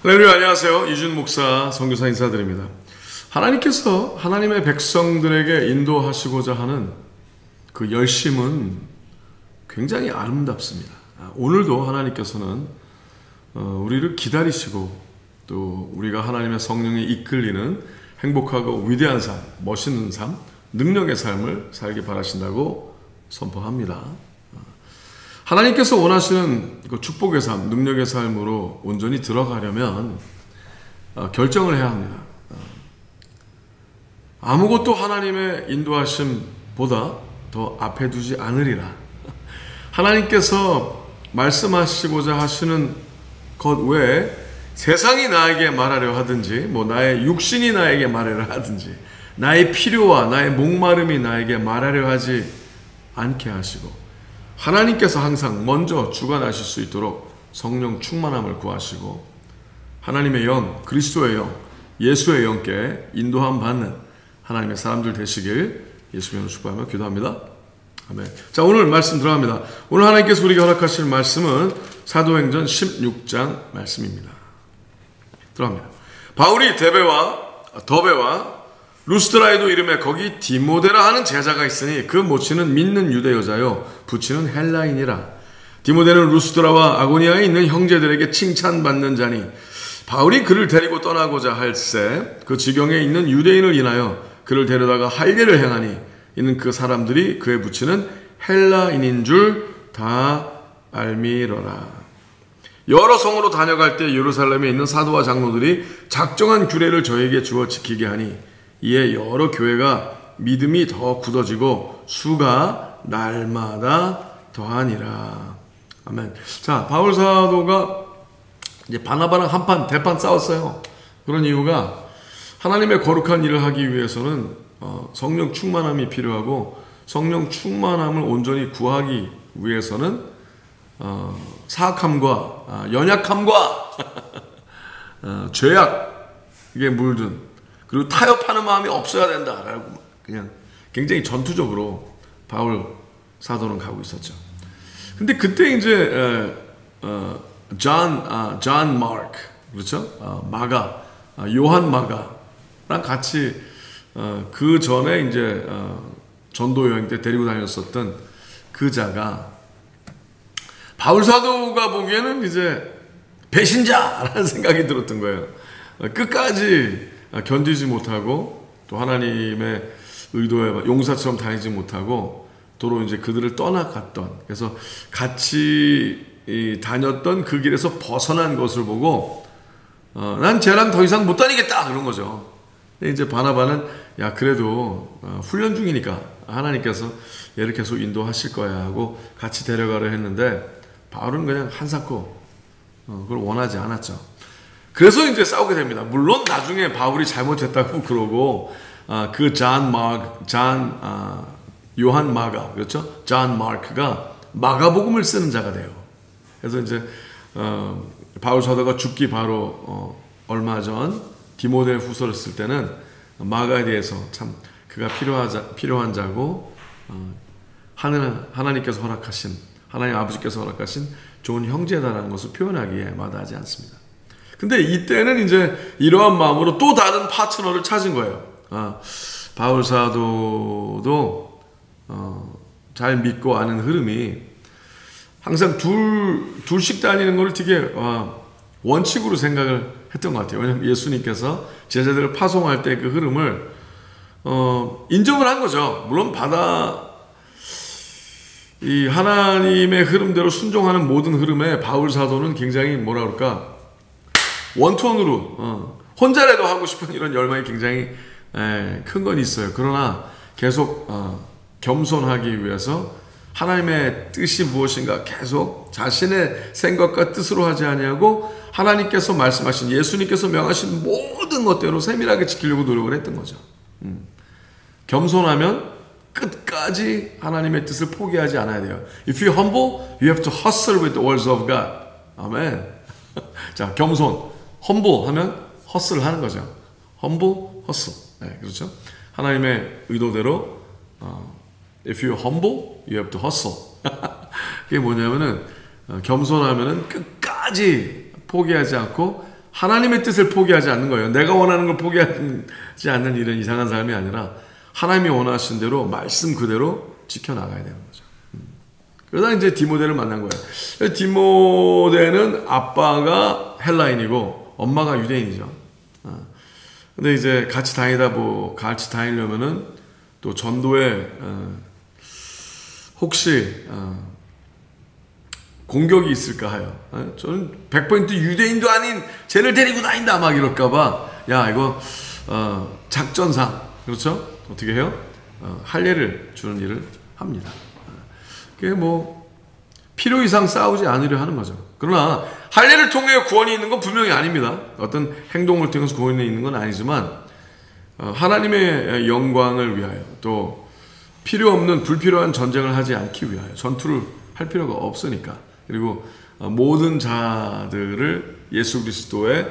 할렐루야, 안녕하세요. 이준 목사 선교사 인사드립니다. 하나님께서 하나님의 백성들에게 인도하시고자 하는 그 열심은 굉장히 아름답습니다. 오늘도 하나님께서는 우리를 기다리시고 또 우리가 하나님의 성령에 이끌리는 행복하고 위대한 삶, 멋있는 삶, 능력의 삶을 살기 바라신다고 선포합니다. 하나님께서 원하시는 그 축복의 삶, 능력의 삶으로 온전히 들어가려면 결정을 해야 합니다. 아무것도 하나님의 인도하심보다 더 앞에 두지 않으리라. 하나님께서 말씀하시고자 하시는 것 외에 세상이 나에게 말하려 하든지, 나의 육신이 나에게 말하려 하든지, 나의 필요와 나의 목마름이 나에게 말하려 하지 않게 하시고, 하나님께서 항상 먼저 주관하실 수 있도록 성령 충만함을 구하시고, 하나님의 영, 그리스도의 영, 예수의 영께 인도함 받는 하나님의 사람들 되시길 예수님으로 축복하며 기도합니다. 아멘. 자, 오늘 말씀 들어갑니다. 오늘 하나님께서 우리에게 허락하실 말씀은 사도행전 16장 말씀입니다. 들어갑니다. 바울이 더베와 루스드라에도 이름에 거기 디모데라 하는 제자가 있으니 그 모친은 믿는 유대 여자요 부친은 헬라인이라. 디모데는 루스드라와 아고니아에 있는 형제들에게 칭찬받는 자니 바울이 그를 데리고 떠나고자 할새 그 지경에 있는 유대인을 인하여 그를 데려다가 할 일을 행하니 이는 그 사람들이 그의 부친은 헬라인인 줄 다 알미러라. 여러 성으로 다녀갈 때 예루살렘에 있는 사도와 장로들이 작정한 규례를 저에게 주어 지키게 하니 이에 여러 교회가 믿음이 더 굳어지고 수가 날마다 더하니라. 아멘. 자, 바울 사도가 이제 바나바랑 대판 싸웠어요. 그런 이유가 하나님의 거룩한 일을 하기 위해서는 성령 충만함이 필요하고, 성령 충만함을 온전히 구하기 위해서는 사악함과 연약함과 죄악에 물든, 그리고 타협하는 마음이 없어야 된다라고 그냥 굉장히 전투적으로 바울 사도는 가고 있었죠. 근데 그때 이제 존 마크, 그렇죠? 요한 마가랑 같이 그 전에 이제 전도 여행 때 데리고 다녔었던 그 자가 바울 사도가 보기에는 이제 배신자라는 생각이 들었던 거예요. 끝까지 견디지 못하고 또 하나님의 의도에 용사처럼 다니지 못하고 도로 이제 그들을 떠나갔던, 그래서 같이 다녔던 그 길에서 벗어난 것을 보고 난 쟤랑 더 이상 못 다니겠다 그런 거죠. 근데 이제 바나바는 야 그래도 훈련 중이니까 하나님께서 얘를 계속 인도하실 거야 하고 같이 데려가려 했는데 바울은 그냥 한사코 그걸 원하지 않았죠. 그래서 이제 싸우게 됩니다. 물론 나중에 바울이 잘못했다고 그러고 그 요한 마가, 그렇죠? 존 마크가 마가복음을 쓰는 자가 돼요. 그래서 이제 바울 사도가 죽기 바로 얼마 전 디모데 후서를 쓸 때는 마가에 대해서 참 그가 필요한 자고 하나님께서 허락하신, 하나님 아버지께서 허락하신 좋은 형제다라는 것을 표현하기에 마다하지 않습니다. 근데 이때는 이제 이러한 마음으로 또 다른 파트너를 찾은 거예요. 바울 사도도 잘 믿고 아는 흐름이 항상 둘씩 다니는 걸 되게 원칙으로 생각을 했던 것 같아요. 왜냐하면 예수님께서 제자들을 파송할 때 그 흐름을 인정을 한 거죠. 물론 이 하나님의 흐름대로 순종하는 모든 흐름에 바울 사도는 굉장히 뭐라 그럴까, 원톤으로 혼자라도 하고 싶은 이런 열망이 굉장히 큰 건 있어요. 그러나 계속 겸손하기 위해서 하나님의 뜻이 무엇인가 계속 자신의 생각과 뜻으로 하지 아니하고 하나님께서 말씀하신, 예수님께서 명하신 모든 것대로 세밀하게 지키려고 노력을 했던 거죠. 겸손하면 끝까지 하나님의 뜻을 포기하지 않아야 돼요. If you're humble, you have to hustle with the words of God. 아멘. 자, 겸손, humble 하면 hustle 하는 거죠. humble, hustle. 네, 그렇죠. 하나님의 의도대로 if you're humble, you have to hustle. 그게 뭐냐면은 겸손하면은 끝까지 포기하지 않고 하나님의 뜻을 포기하지 않는 거예요. 내가 원하는 걸 포기하지 않는 이런 이상한 삶이 아니라 하나님이 원하신 대로 말씀 그대로 지켜나가야 되는 거죠. 그러다 이제 디모데를 만난 거예요. 디모데는 아빠가 헬라인이고 엄마가 유대인이죠. 근데 이제 같이 다니려면은 또 전도에 혹시 공격이 있을까 하여 저는 100% 유대인도 아닌 쟤를 데리고 다닌다 막 이럴까봐 야 이거 작전상 그렇죠? 어떻게 해요? 할례를 주는 일을 합니다. 그게 뭐 필요 이상 싸우지 않으려 하는 거죠. 그러나 할례를 통해 구원이 있는 건 분명히 아닙니다. 어떤 행동을 통해서 구원이 있는 건 아니지만 하나님의 영광을 위하여 또 필요 없는 불필요한 전쟁을 하지 않기 위하여 전투를 할 필요가 없으니까 그리고 모든 자들을 예수 그리스도의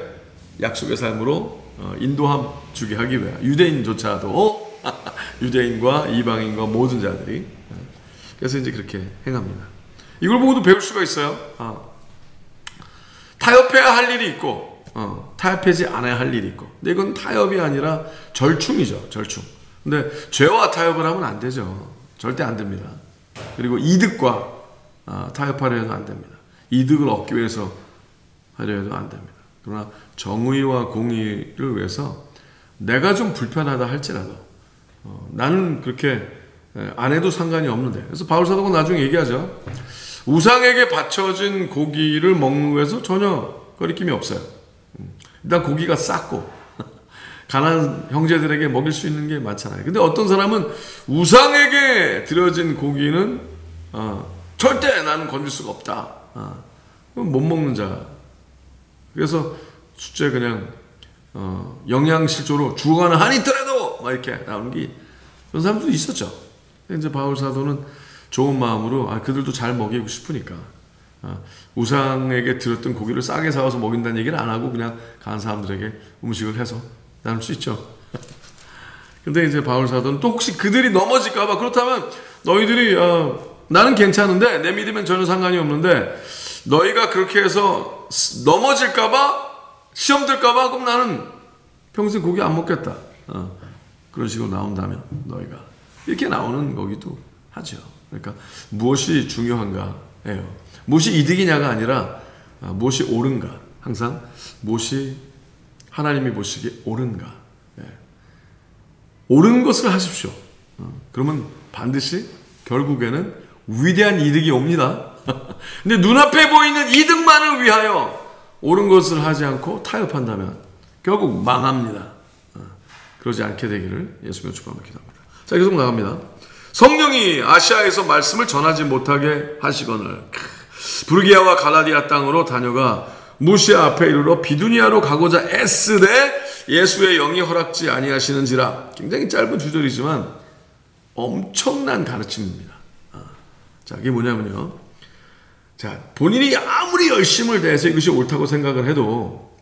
약속의 삶으로 인도함 주게 하기 위하여 유대인조차도 유대인과 이방인과 모든 자들이 그래서 이제 그렇게 행합니다. 이걸 보고도 배울 수가 있어요. 타협해야 할 일이 있고 타협하지 않아야 할 일이 있고 근데 이건 타협이 아니라 절충이죠. 절충. 근데 죄와 타협을 하면 안 되죠. 절대 안 됩니다. 그리고 이득과 타협하려 해도 안 됩니다. 이득을 얻기 위해서 하려 해도 안 됩니다. 그러나 정의와 공의를 위해서 내가 좀 불편하다 할지라도 나는 그렇게 안 해도 상관이 없는데 그래서 바울사도가 나중에 얘기하죠. 우상에게 바쳐진 고기를 먹는 거에서 전혀 거리낌이 없어요. 일단 고기가 쌌고 가난한 형제들에게 먹일 수 있는 게 많잖아요. 근데 어떤 사람은 우상에게 드려진 고기는 절대 나는 건질 수가 없다. 못 먹는 자. 그래서 숙제 그냥 영양실조로 죽어가는 한이 있더라도 막 이렇게 나오는 게 그런 사람도 있었죠. 이제 바울 사도는 좋은 마음으로 그들도 잘 먹이고 싶으니까 우상에게 드렸던 고기를 싸게 사와서 먹인다는 얘기를 안 하고 그냥 가난 사람들에게 음식을 해서 나눌 수 있죠. 근데 이제 바울 사도는 또 혹시 그들이 넘어질까봐 그렇다면 너희들이 나는 괜찮은데 내 믿으면 전혀 상관이 없는데 너희가 그렇게 해서 넘어질까봐 시험 들까봐 그럼 나는 평생 고기 안 먹겠다. 그런 식으로 나온다면 너희가 이렇게 나오는 거기도 하죠. 그러니까 무엇이 중요한가예요. 무엇이 이득이냐가 아니라 무엇이 옳은가. 항상 무엇이 하나님이 보시기에 옳은가. 옳은 것을 하십시오. 그러면 반드시 결국에는 위대한 이득이 옵니다. 근데 눈앞에 보이는 이득만을 위하여 옳은 것을 하지 않고 타협한다면 결국 망합니다. 그러지 않게 되기를 예수님의 축복하며 기도합니다. 자, 계속 나갑니다. 성령이 아시아에서 말씀을 전하지 못하게 하시거늘 부르기아와 갈라디아 땅으로 다녀가 무시아 앞에 이르러 비두니아로 가고자 애쓰되 예수의 영이 허락지 아니하시는지라. 굉장히 짧은 주절이지만 엄청난 가르침입니다. 자, 이게 뭐냐면요. 자, 본인이 아무리 열심을 다해서 이것이 옳다고 생각을 해도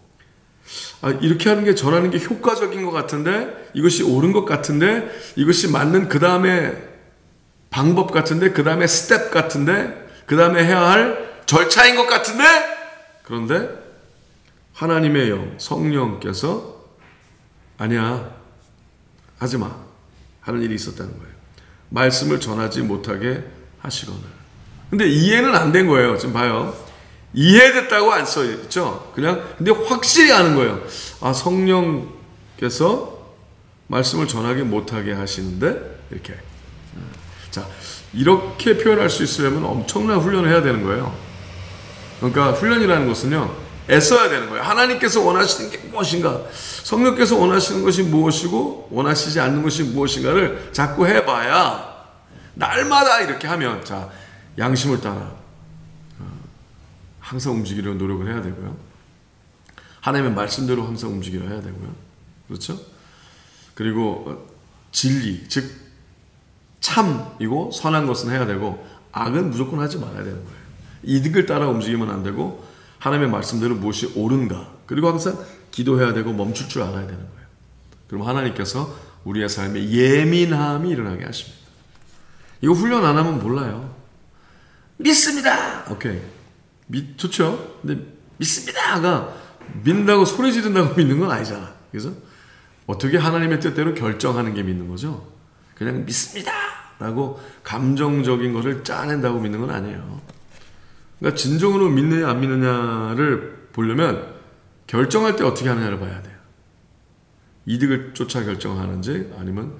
이렇게 하는 게 전하는 게 효과적인 것 같은데 이것이 옳은 것 같은데 이것이 맞는 그 다음에 방법 같은데 그 다음에 스텝 같은데 그 다음에 해야 할 절차인 것 같은데 그런데 하나님의 영 성령께서 아니야 하지마 하는 일이 있었다는 거예요. 말씀을 전하지 못하게 하시거늘. 근데 이해는 안 된 거예요. 지금 봐요. 이해됐다고 안 써있죠. 그냥 근데 확실히 아는 거예요. 성령께서 말씀을 전하지 못하게 하시는데 이렇게. 자, 이렇게 표현할 수 있으려면 엄청난 훈련을 해야 되는 거예요. 그러니까 훈련이라는 것은요, 애써야 되는 거예요. 하나님께서 원하시는 게 무엇인가, 성령께서 원하시는 것이 무엇이고 원하시지 않는 것이 무엇인가를 자꾸 해봐야 날마다 이렇게 하면 자, 양심을 따라 항상 움직이려고 노력을 해야 되고요. 하나님의 말씀대로 항상 움직이려 해야 되고요. 그렇죠? 그리고 진리, 즉 참이고 선한 것은 해야 되고 악은 무조건 하지 말아야 되는 거예요. 이득을 따라 움직이면 안 되고 하나님의 말씀대로 무엇이 옳은가, 그리고 항상 기도해야 되고 멈출 줄 알아야 되는 거예요. 그럼 하나님께서 우리의 삶에 예민함이 일어나게 하십니다. 이거 훈련 안 하면 몰라요. 믿습니다. 오케이. 좋죠. 근데 믿습니다가 믿는다고 소리 지른다고 믿는 건 아니잖아. 그래서 어떻게 하나님의 뜻대로 결정하는 게 믿는 거죠. 그냥 믿습니다 라고 감정적인 것을 짜낸다고 믿는 건 아니에요. 그러니까 진정으로 믿느냐 안 믿느냐를 보려면 결정할 때 어떻게 하느냐를 봐야 돼요. 이득을 쫓아 결정하는지 아니면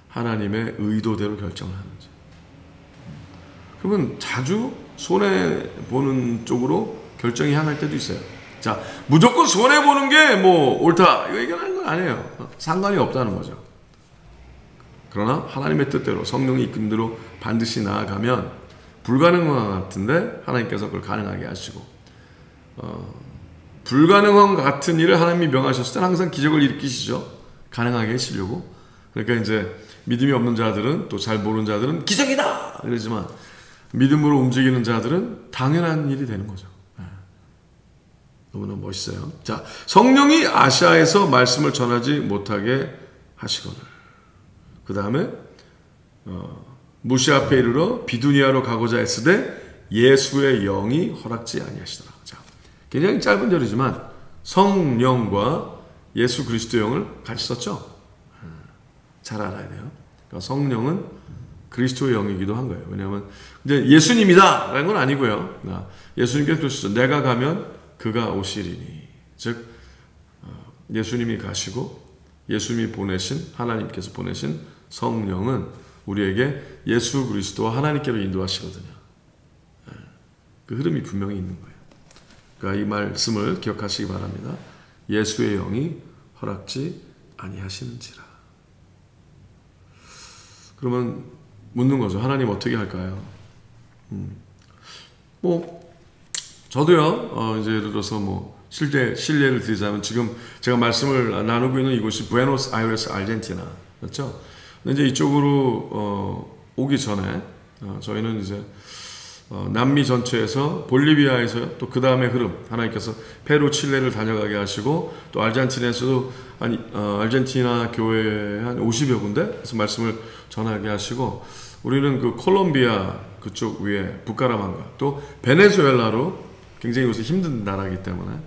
하나님의 의도대로 결정을 하는지. 그러면 자주 손해보는 쪽으로 결정이 향할 때도 있어요. 자, 무조건 손해보는 게 뭐 옳다 이거 얘기하는 건 아니에요. 상관이 없다는 거죠. 그러나 하나님의 뜻대로 성령의 이끌림대로 반드시 나아가면 불가능한 것 같은데 하나님께서 그걸 가능하게 하시고 불가능한 것 같은 일을 하나님이 명하셨을 때는 항상 기적을 일으키시죠. 가능하게 하시려고. 그러니까 이제 믿음이 없는 자들은 또 잘 모르는 자들은 기적이다 이러지만 믿음으로 움직이는 자들은 당연한 일이 되는 거죠. 너무나 멋있어요. 자, 성령이 아시아에서 말씀을 전하지 못하게 하시거늘. 그 다음에 무시 앞에 이르러 비두니아로 가고자 했으되 예수의 영이 허락지 아니하시더라. 자, 굉장히 짧은 절이지만 성령과 예수 그리스도의 영을 같이 썼죠. 잘 알아야 돼요. 그러니까 성령은 그리스도의 영이기도 한 거예요. 왜냐하면 이제 예수님이다 라는 건 아니고요. 예수님께서 그러시죠. 내가 가면 그가 오시리니. 즉 예수님이 가시고 예수님이 보내신 하나님께서 보내신 성령은 우리에게 예수 그리스도와 하나님께로 인도하시거든요. 그 흐름이 분명히 있는 거예요. 그러니까 이 말씀을 기억하시기 바랍니다. 예수의 영이 허락지 아니하시는지라. 그러면 묻는 거죠. 하나님 어떻게 할까요? 저도요. 이제 예를 들어서 실례를 드리자면 지금 제가 말씀을 나누고 있는 이곳이 부에노스아이레스 아르헨티나 그렇죠? 근데 이제 이쪽으로 오기 전에 저희는 이제 남미 전체에서 볼리비아에서 또 그 다음에 흐름 하나님께서 페루, 칠레를 다녀가게 하시고 또 아르헨티나에서도 아르헨티나 교회 한 50여 군데에서 말씀을 전하게 하시고 우리는 그 콜롬비아 그쪽 위에 부카라만가 또 베네수엘라로 굉장히 요새 힘든 나라이기 때문에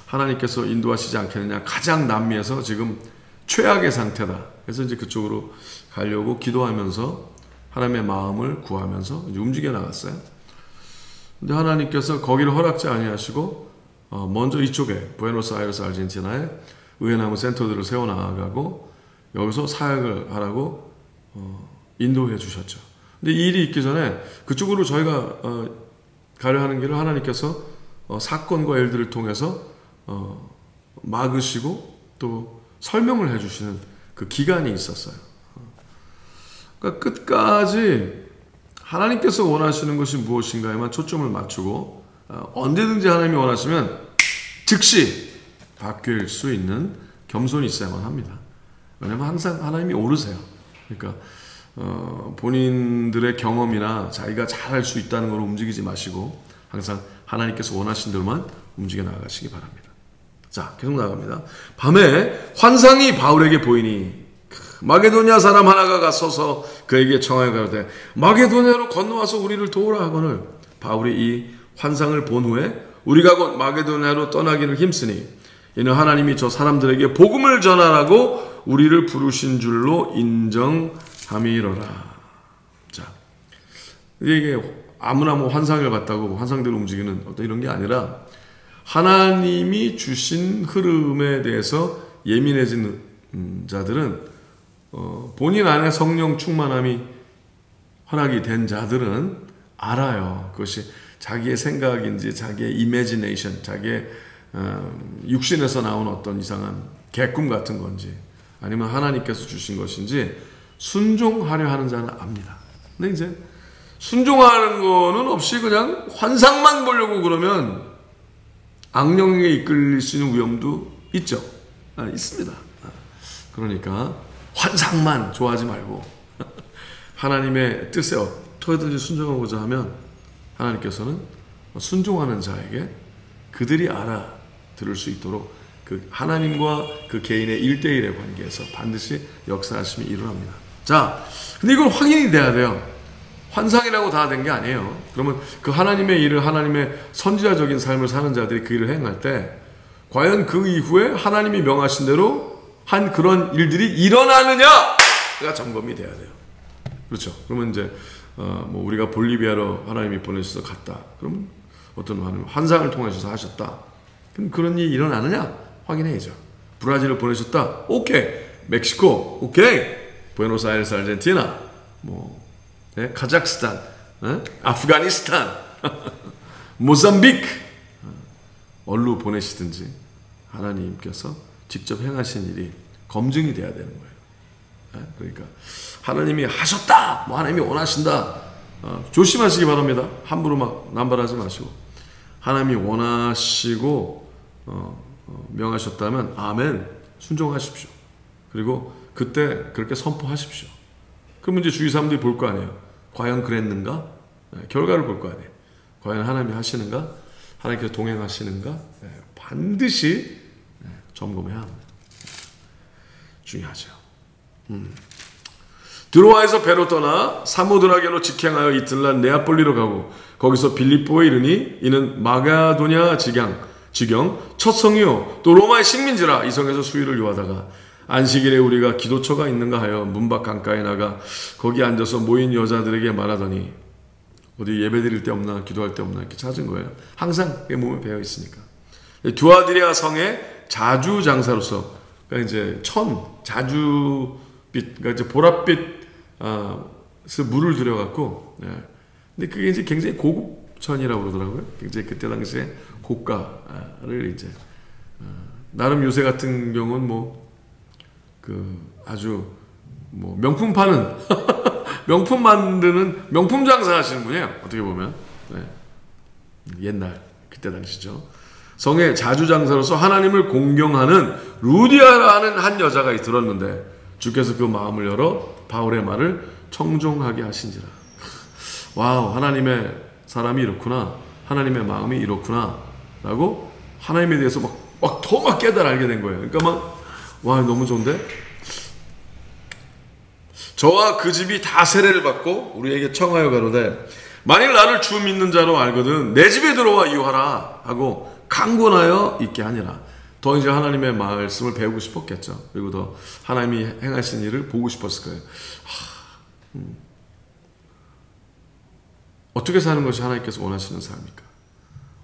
하나님께서 인도하시지 않겠느냐. 가장 남미에서 지금 최악의 상태다. 그래서 이제 그쪽으로 가려고 기도하면서 하나님의 마음을 구하면서 이제 움직여 나갔어요. 근데 하나님께서 거기를 허락지 아니하시고 먼저 이쪽에 부에노스아이레스 아르헨티나에 의회나무 센터들을 세워 나가고 여기서 사역을 하라고 인도해 주셨죠. 근데 이 일이 있기 전에 그쪽으로 저희가 가려 하는 길을 하나님께서 사건과 일들을 통해서 막으시고 또 설명을 해주시는 그 기간이 있었어요. 그러니까 끝까지 하나님께서 원하시는 것이 무엇인가에만 초점을 맞추고 언제든지 하나님이 원하시면 즉시 바뀔 수 있는 겸손이 있어야만 합니다. 왜냐하면 항상 하나님이 오르세요. 그러니까 본인들의 경험이나 자기가 잘할 수 있다는 걸로 움직이지 마시고 항상 하나님께서 원하신 대로만 움직여 나가시기 바랍니다. 자, 계속 나갑니다. 밤에 환상이 바울에게 보이니 마게도냐 사람 하나가 가서서 그에게 청하여 가로되 마게도냐로 건너와서 우리를 도우라 하거늘 바울이 이 환상을 본 후에 우리가 곧 마게도냐로 떠나기를 힘쓰니 이는 하나님이 저 사람들에게 복음을 전하라고 우리를 부르신 줄로 인정함이로라. 자, 이게 아무나 환상을 봤다고 환상대로 움직이는 어떤 이런 게 아니라 하나님이 주신 흐름에 대해서 예민해진 자들은 본인 안에 성령 충만함이 허락이 된 자들은 알아요. 그것이 자기의 생각인지 자기의 이미지네이션, 자기의 육신에서 나온 어떤 이상한 개꿈 같은 건지 아니면 하나님께서 주신 것인지 순종하려 하는 자는 압니다. 근데 이제 순종하는 거는 없이 그냥 환상만 보려고 그러면 악령에 이끌릴 수 있는 위험도 있죠. 있습니다. 그러니까 환상만 좋아하지 말고 하나님의 뜻에 어떻게든지 순종하고자 하면 하나님께서는 순종하는 자에게 그들이 알아들을 수 있도록 그 하나님과 그 개인의 1대1의 관계에서 반드시 역사하심이 일어납니다. 자, 근데 이건 확인이 돼야 돼요. 환상이라고 다 된 게 아니에요. 그러면 그 하나님의 일을 하나님의 선지자적인 삶을 사는 자들이 그 일을 행할 때 과연 그 이후에 하나님이 명하신 대로 한 그런 일들이 일어나느냐가 점검이 돼야 돼요. 그렇죠. 그러면 이제 뭐 우리가 볼리비아로 하나님이 보내셔서 갔다. 그러면 어떤 환상을 통하셔서 하셨다. 그럼 그런 일이 일어나느냐 확인해야죠. 브라질을 보내셨다. 오케이. 멕시코. 오케이. 부에노스아이레스 아르헨티나. 뭐 카자흐스탄. 아프가니스탄. 모잠비크. 어디로 보내시든지 하나님께서 직접 행하신 일이 검증이 돼야 되는 거예요. 그러니까 하나님이 하셨다, 뭐 하나님이 원하신다, 조심하시기 바랍니다. 함부로 막 남발하지 마시고, 하나님이 원하시고 명하셨다면 아멘 순종하십시오. 그리고 그때 그렇게 선포하십시오. 그러면 이제 주위 사람들이 볼 거 아니에요. 과연 그랬는가? 결과를 볼 거 아니에요. 과연 하나님이 하시는가? 하나님께서 동행하시는가? 반드시 점검해야 합니다. 중요하죠. 드로아에서 배로 떠나 사모드라게로 직행하여 이튿날 네아폴리로 가고 거기서 빌립보에 이르니 이는 마가도냐 지경 첫 성이요 또 로마의 식민지라. 이 성에서 수유를 요하다가 안식일에 우리가 기도처가 있는가 하여 문밖 강가에 나가 거기 앉아서 모인 여자들에게 말하더니, 어디 예배드릴 때 없나 기도할 때 없나 이렇게 찾은 거예요. 항상 몸에 배어 있으니까. 두아드리아 성의 자주 장사로서, 그러니까 이제 자주빛, 그러니까 이제 보랏빛 물을 들여갖고, 근데 그게 이제 굉장히 고급 천이라고 그러더라고요. 굉장히 그때 당시에 고가를 이제 나름 요새 같은 경우는 뭐 아주 뭐 명품 파는 명품 만드는 명품 장사 하시는 분이에요. 어떻게 보면 옛날 그때 당시죠. 성의 자주 장사로서 하나님을 공경하는 루디아라는 한 여자가 들었는데 주께서 그 마음을 열어 바울의 말을 청종하게 하신지라. 와우, 하나님의 사람이 이렇구나, 하나님의 마음이 이렇구나 라고 하나님에 대해서 더 깨달아 알게 된 거예요. 그러니까 와, 너무 좋은데? 저와 그 집이 다 세례를 받고 우리에게 청하여 가로되 만일 나를 주 믿는 자로 알거든 내 집에 들어와 이유하라 하고 강권하여 있게 하니라. 더 이제 하나님의 말씀을 배우고 싶었겠죠. 그리고 더 하나님이 행하신 일을 보고 싶었을 거예요. 어떻게 사는 것이 하나님께서 원하시는 삶입니까?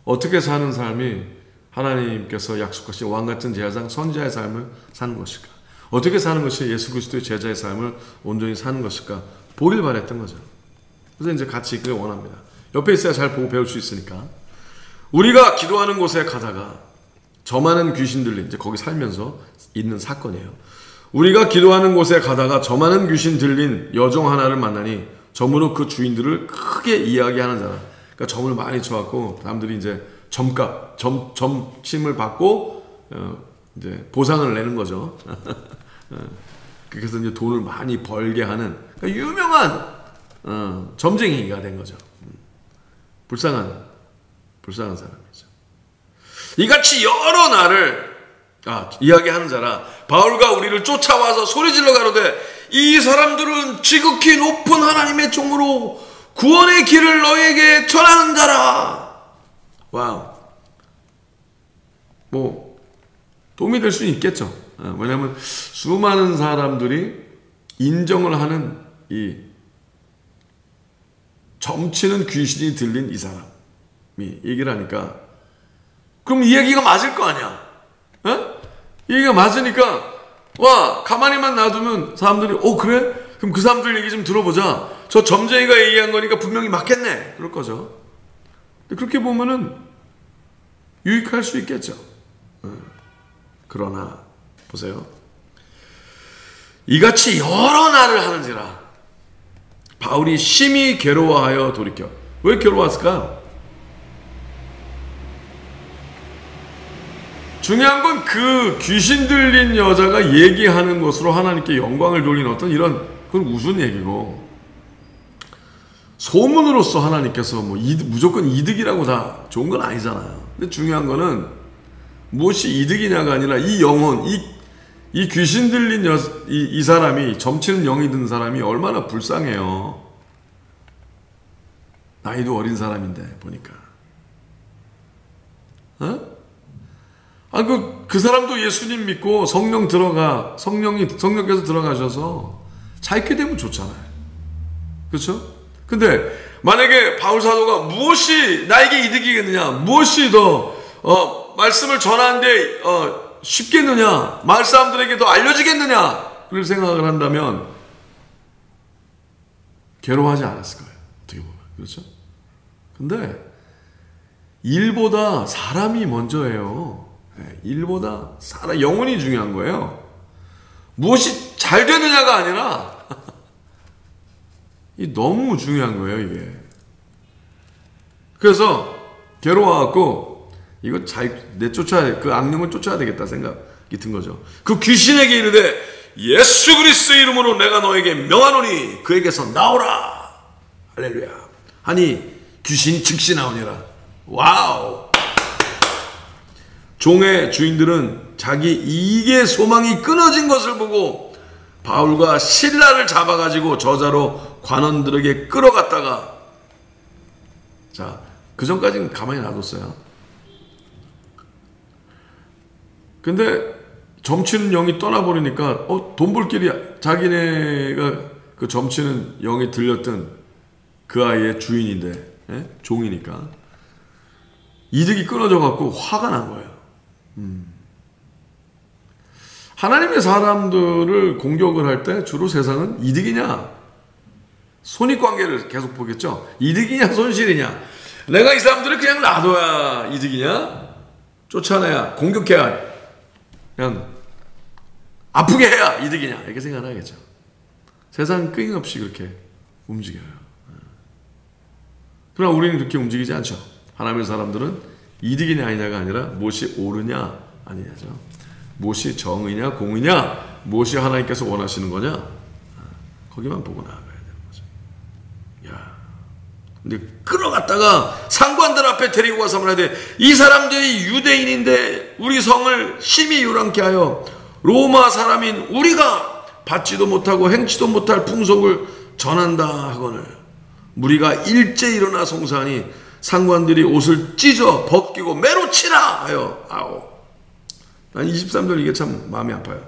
어떻게 사는 삶이 하나님께서 약속하신 왕같은 제사장 선지자의 삶을 사는 것일까? 어떻게 사는 것이 예수 그리스도의 제자의 삶을 온전히 사는 것일까? 보길 바랬던 거죠. 그래서 이제 같이 있기를 원합니다. 옆에 있어야 잘 보고 배울 수 있으니까. 우리가 기도하는 곳에 가다가 저 많은 귀신 들린, 이제 거기 살면서 있는 사건이에요. 우리가 기도하는 곳에 가다가 저 많은 귀신 들린 여종 하나를 만나니 점으로 그 주인들을 크게 이야기하는 자라. 그러니까 점을 많이 쳐갖고 사람들이 이제 점침을 받고 이제 보상을 내는 거죠. 그래서 이제 돈을 많이 벌게 하는, 그러니까 유명한 점쟁이가 된 거죠. 불쌍한 사람이죠. 이같이 여러 날을 이야기하는 자라. 바울과 우리를 쫓아와서 소리질러 가로되 이 사람들은 지극히 높은 하나님의 종으로 구원의 길을 너희에게 전하는 자라. 와우. 뭐 도움이 될 수는 있겠죠. 왜냐하면 수많은 사람들이 인정을 하는 이 점치는 귀신이 들린 이 사람이 얘기를 하니까, 그럼 이 얘기가 맞을 거 아니야. 이 얘기가 맞으니까 와, 가만히만 놔두면 사람들이 그래? 그럼 그 사람들 얘기 좀 들어보자. 저 점쟁이가 얘기한 거니까 분명히 맞겠네. 그럴 거죠. 근데 그렇게 보면은 유익할 수 있겠죠. 그러나 보세요. 이같이 여러 날을 하는지라 바울이 심히 괴로워하여 돌이켜. 왜 괴로웠을까요? 중요한 건 그 귀신 들린 여자가 얘기하는 것으로 하나님께 영광을 돌리는 어떤 이런, 그건 우스운 얘기고, 소문으로서 하나님께서 무조건 이득이라고 다 좋은 건 아니잖아요. 근데 중요한 거는 무엇이 이득이냐가 아니라 이 영혼, 이 귀신 들린 이 사람이, 점치는 영이 든 사람이 얼마나 불쌍해요. 나이도 어린 사람인데 보니까. 그 사람도 예수님 믿고 성령께서 들어가셔서 잘 있게 되면 좋잖아요. 그렇죠? 근데 만약에 바울 사도가 무엇이 나에게 이득이겠느냐, 무엇이 더 말씀을 전하는데 쉽겠느냐, 마을 사람들에게 더 알려지겠느냐, 그걸 생각을 한다면 괴로워하지 않았을 거예요. 어떻게 보면. 그렇죠? 근데 일보다 사람이 먼저예요. 일보다 영혼이 중요한 거예요. 무엇이 잘 되느냐가 아니라 너무 중요한 거예요, 이게. 그래서 괴로워갖고 이거 그 악령을 쫓아야 되겠다 생각이 든 거죠. 그 귀신에게 이르되 예수 그리스도 이름으로 내가 너에게 명하노니 그에게서 나오라. 할렐루야. 하니 귀신이 즉시 나오니라. 와우. 종의 주인들은 자기 이익의 소망이 끊어진 것을 보고 바울과 실라를 잡아가지고 저자로 관원들에게 끌어갔다가, 자, 그 전까지는 가만히 놔뒀어요. 근데 점치는 영이 떠나버리니까 돈 벌 길이, 자기네가 그 점치는 영이 들렸던 그 아이의 주인인데, 종이니까 이득이 끊어져 갖고 화가 난 거예요. 하나님의 사람들을 공격을 할 때 주로 세상은 이득이냐 손익관계를 계속 보겠죠. 이득이냐 손실이냐. 내가 이 사람들을 그냥 놔둬야 이득이냐, 쫓아내야, 공격해야, 그냥 아프게 해야 이득이냐, 이렇게 생각을 하겠죠. 세상은 끊임없이 그렇게 움직여요. 그러나 우리는 그렇게 움직이지 않죠. 하나님의 사람들은 이득이냐 아니냐가 아니라 무엇이 옳으냐 아니냐죠. 무엇이 정의냐 공의냐, 무엇이 하나님께서 원하시는 거냐, 거기만 보고 나아가야 되는 거죠. 야, 근데 끌어갔다가 상관들 앞에 데리고 가서 말해야 돼. 이 사람들이 유대인인데 우리 성을 심히 요란케 하여 로마 사람인 우리가 받지도 못하고 행치도 못할 풍속을 전한다 하거늘 무리가 일제 일어나 송사하니 상관들이 옷을 찢어 벗기고 매로 치라 하여. 아오. 난 23절 이게 참 마음이 아파요.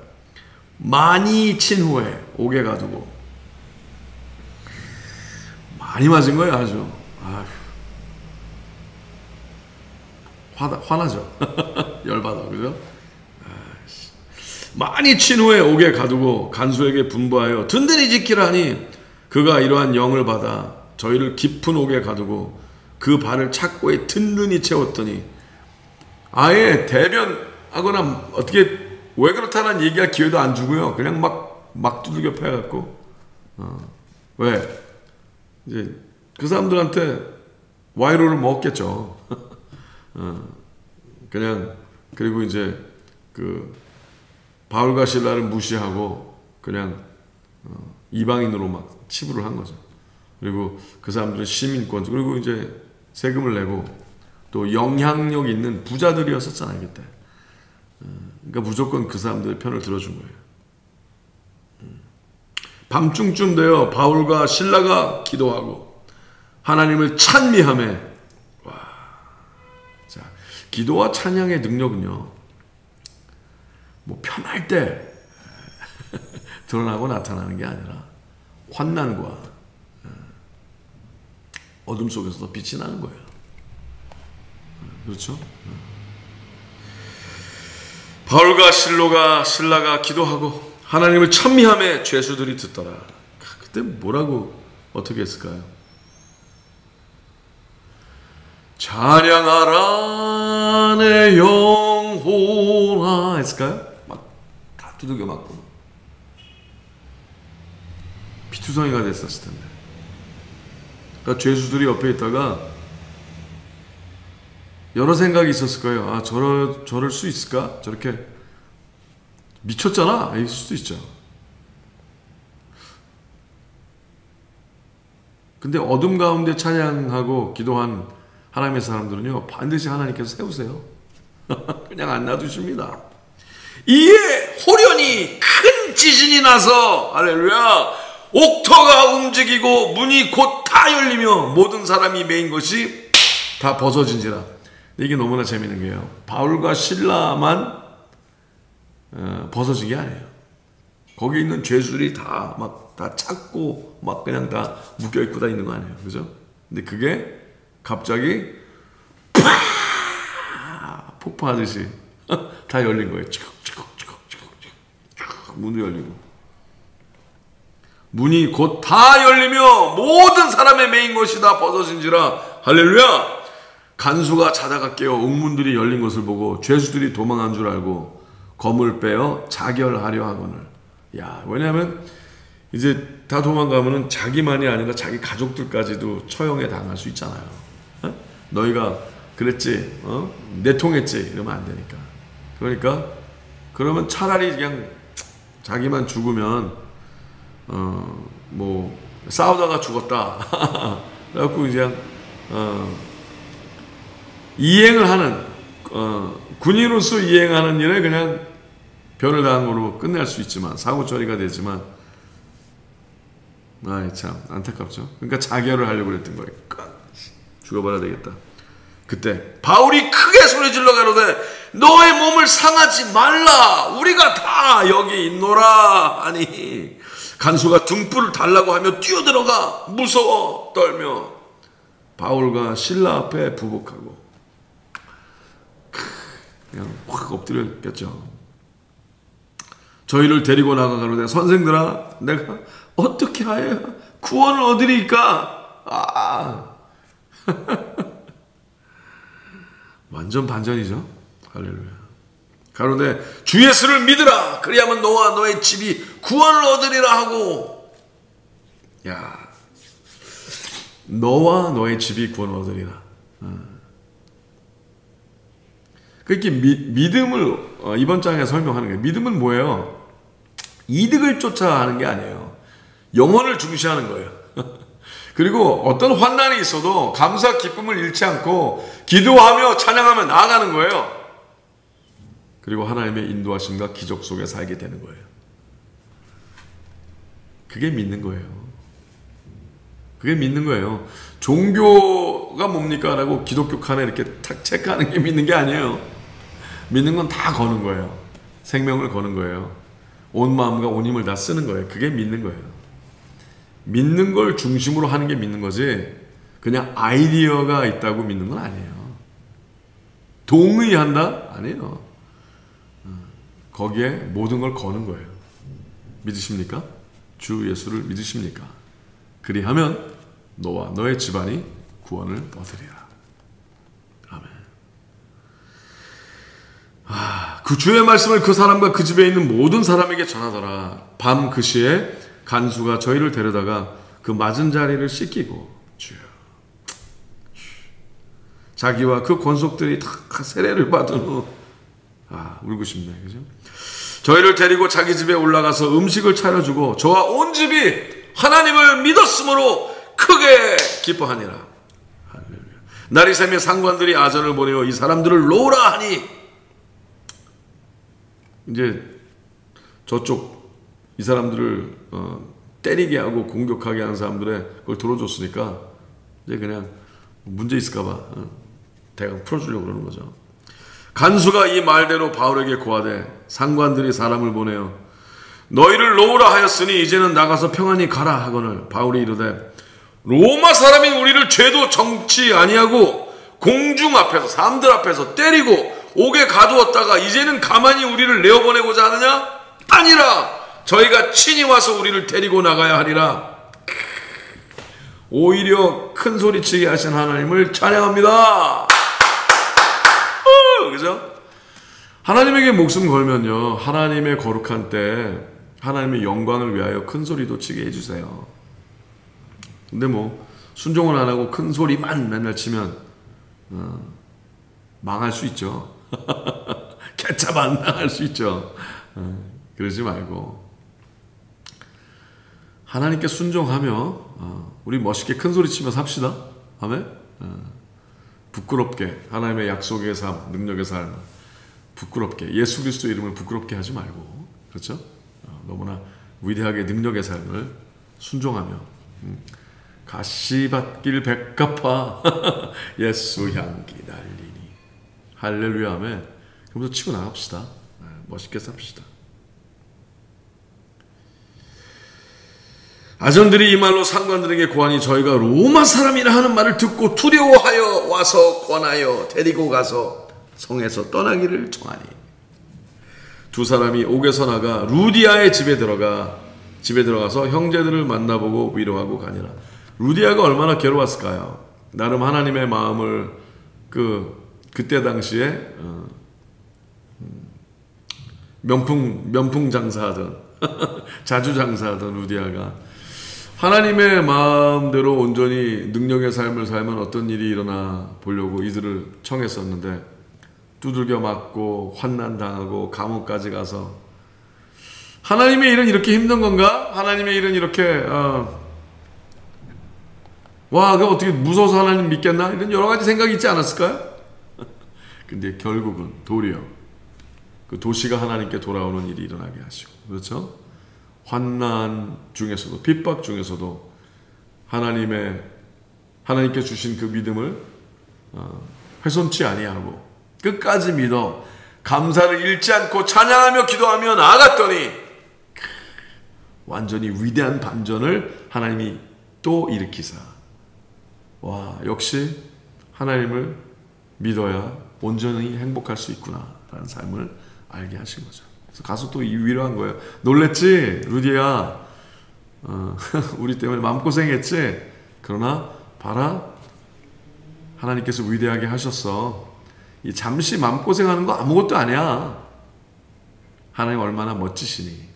많이 친 후에 옥에 가두고. 많이 맞은 거예요, 아주. 아휴. 화나죠. 열받아, 그죠? 아이씨. 많이 친 후에 옥에 가두고 간수에게 분부하여 든든히 지키라 하니 그가 이러한 영을 받아 저희를 깊은 옥에 가두고 그 발을 착고에 든든히 채웠더니 아예 대변하거나 어떻게 왜 그렇다는 얘기할 기회도 안 주고요. 그냥 막 두들겨 패갖고 왜 이제 그 사람들한테 와이로를 먹었겠죠. 그냥 그리고 이제 그 바울과 실라를 무시하고 그냥 이방인으로 막 치부를 한 거죠. 그리고 그 사람들은 시민권, 그리고 이제 세금을 내고 또 영향력 있는 부자들이었었잖아요, 그때. 그러니까 무조건 그 사람들의 편을 들어준 거예요. 밤중쯤 되어 바울과 실라가 기도하고 하나님을 찬미하며, 와, 자, 기도와 찬양의 능력은요, 뭐 편할 때 드러나고 나타나는 게 아니라 환난과 어둠 속에서도 빛이 나는 거예요. 그렇죠? 바울과 실라가 기도하고 하나님을 찬미하며 죄수들이 듣더라. 그때 뭐라고 어떻게 했을까요? 찬양하라 내 영혼아 했을까요? 막 다 두들겨 맞고 피투성이가 됐었을 텐데. 그러니까 죄수들이 옆에 있다가 여러 생각이 있었을 거예요. 아, 저럴 수 있을까? 저렇게 미쳤잖아. 있을 수도 있죠. 근데 어둠 가운데 찬양하고 기도한 하나님의 사람들은요, 반드시 하나님께서 세우세요. 그냥 안 놔두십니다. 이에 호련히 큰 지진이 나서, 할렐루야, 옥터가 움직이고 문이 곧 다 열리며 모든 사람이 메인 것이 다 벗어진지라. 이게 너무나 재밌는 게요. 바울과 실라만 벗어진 게 아니에요. 거기 있는 죄수들이 다 찾고 막 그냥 다 묶여 있고 다 있는 거 아니에요. 그죠? 근데 그게 갑자기 폭파하듯이 다 열린 거예요. 문이 열리고. 문이 곧 다 열리며 모든 사람의 메인 것이 다 벗어진지라. 할렐루야! 간수가 자다가 깨어 옥문들이 열린 것을 보고 죄수들이 도망한 줄 알고 검을 빼어 자결하려 하거늘. 야, 왜냐하면 이제 다 도망가면은 자기만이 아니라 자기 가족들까지도 처형에 당할 수 있잖아요. 어? 너희가 그랬지, 내통했지 이러면 안 되니까. 그러니까 그러면 차라리 그냥 자기만 죽으면 뭐 싸우다가 죽었다. 그래갖고 그냥 이행을 하는 군인으로서 이행하는 일에 그냥 변을 당한 거로 끝낼 수 있지만 사고 처리가 되지만 아이 참 안타깝죠. 그러니까 자결을 하려고 그랬던 거예요. 죽어버려야 되겠다. 그때 바울이 크게 소리질러 가로되 너의 몸을 상하지 말라. 우리가 다 여기 있노라 하니 간수가 등불을 달라고 하며 뛰어들어가 무서워 떨며 바울과 실라 앞에 부복하고 그냥 확 엎드렸겠죠. 저희를 데리고 나가가로되 선생들아 내가 어떻게 하여 구원을 얻으리까. 완전 반전이죠. 할렐루야. 가로되 주 예수를 믿으라. 그리하면 너와 너의 집이 구원을 얻으리라 하고. 야, 너와 너의 집이 구원을 얻으리라. 그렇게 믿음을 이번 장에 설명하는 거예요. 믿음은 뭐예요? 이득을 쫓아 하는 게 아니에요. 영혼을 중시하는 거예요. 그리고 어떤 환난이 있어도 감사 기쁨을 잃지 않고 기도하며 찬양하며 나아가는 거예요. 그리고 하나님의 인도하심과 기적 속에 살게 되는 거예요. 그게 믿는 거예요. 그게 믿는 거예요. 종교가 뭡니까? 라고 기독교 칸에 이렇게 탁 체크하는 게 믿는 게 아니에요. 믿는 건 다 거는 거예요. 생명을 거는 거예요. 온 마음과 온 힘을 다 쓰는 거예요. 그게 믿는 거예요. 믿는 걸 중심으로 하는 게 믿는 거지 그냥 아이디어가 있다고 믿는 건 아니에요. 동의한다? 아니에요. 거기에 모든 걸 거는 거예요. 믿으십니까? 주 예수를 믿으십니까? 그리하면 너와 너의 집안이 구원을 얻으리라. 아멘. 그 주의 말씀을 그 사람과 그 집에 있는 모든 사람에게 전하더라. 밤 그 시에 간수가 저희를 데려다가 그 맞은 자리를 씻기고 주여. 자기와 그 권속들이 다 세례를 받은 후 울고 싶네. 그죠? 저희를 데리고 자기 집에 올라가서 음식을 차려주고 저와 온 집이 하나님을 믿었으므로 크게 기뻐하니라. 할렐루야. 날이 새며 상관들이 아전을 보내어 이 사람들을 놓으라 하니 이제 저쪽 이 사람들을 때리게 하고 공격하게 하는 사람들의 그걸 들어줬으니까 이제 그냥 문제 있을까봐 대강 풀어주려고 그러는 거죠. 간수가 이 말대로 바울에게 고하되 상관들이 사람을 보내어 너희를 놓으라 하였으니 이제는 나가서 평안히 가라 하거늘 바울이 이르되 로마 사람인 우리를 죄도 정치 아니하고 공중 앞에서 사람들 앞에서 때리고 옥에 가두었다가 이제는 가만히 우리를 내어보내고자 하느냐? 아니라 저희가 친히 와서 우리를 데리고 나가야 하리라. 오히려 큰 소리치게 하신 하나님을 찬양합니다. 그죠? 하나님에게 목숨 걸면요 하나님의 거룩한 때 하나님의 영광을 위하여 큰 소리도 치게 해주세요. 근데 뭐 순종을 안 하고 큰 소리만 맨날 치면 망할 수 있죠. 개차반 망할 수 있죠. 그러지 말고 하나님께 순종하며 우리 멋있게 큰 소리 치며 삽시다. 아멘. 부끄럽게 하나님의 약속의 삶, 능력의 삶 부끄럽게 예수 그리스도 이름을 부끄럽게 하지 말고 그렇죠? 너무나 위대하게 능력의 삶을 순종하며 가시밭길 백합화 예수 향기 날리니 할렐루야 아멘. 그러면서 치고 나갑시다. 멋있게 삽시다. 아전들이 이 말로 상관들에게 고하니 저희가 로마 사람이라 하는 말을 듣고 두려워하여 와서 권하여 데리고 가서 성에서 떠나기를 청하니 두 사람이 옥에서 나가 루디아의 집에 들어가서 형제들을 만나보고 위로하고 가니라. 루디아가 얼마나 괴로웠을까요? 나름 하나님의 마음을 그때 당시에 면풍 장사하던 자주 장사하던 루디아가 하나님의 마음대로 온전히 능력의 삶을 살면 어떤 일이 일어나 보려고 이들을 청했었는데 두들겨 맞고 환난당하고 감옥까지 가서 하나님의 일은 이렇게 힘든 건가? 하나님의 일은 이렇게 그 어떻게 무서워서 하나님 믿겠나? 이런 여러 가지 생각이 있지 않았을까요? 근데 결국은 도리어 그 도시가 하나님께 돌아오는 일이 일어나게 하시고, 그렇죠? 환난 중에서도, 핍박 중에서도 하나님께 주신 그 믿음을 훼손치 아니하고 끝까지 믿어 감사를 잃지 않고 찬양하며 기도하며 나아갔더니 완전히 위대한 반전을 하나님이 또 일으키사, 역시 하나님을 믿어야 온전히 행복할 수 있구나 라는 삶을 알게 하신 거죠. 그래서 가서 또 위로한 거예요. 놀랬지? 루디야, 우리 때문에 마음고생했지? 그러나 봐라, 하나님께서 위대하게 하셨어. 이 잠시 마음고생하는 거 아무것도 아니야. 하나님 얼마나 멋지시니.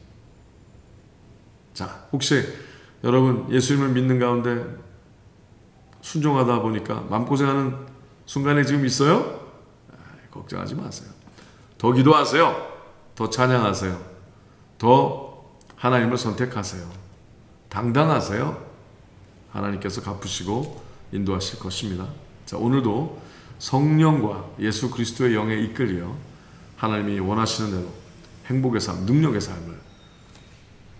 자, 혹시 여러분 예수님을 믿는 가운데 순종하다 보니까 마음고생하는 순간에 지금 있어요? 걱정하지 마세요. 더 기도하세요. 더 찬양하세요. 더 하나님을 선택하세요. 당당하세요. 하나님께서 갚으시고 인도하실 것입니다. 자, 오늘도 성령과 예수 그리스도의 영에 이끌려 하나님이 원하시는 대로 행복의 삶, 능력의 삶을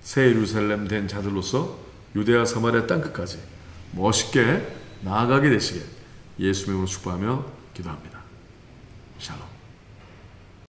새 예루살렘 된 자들로서 유대와 사마리아 땅끝까지 멋있게 나아가게 되시길 예수님으로 축복하며 기도합니다. 샬롬.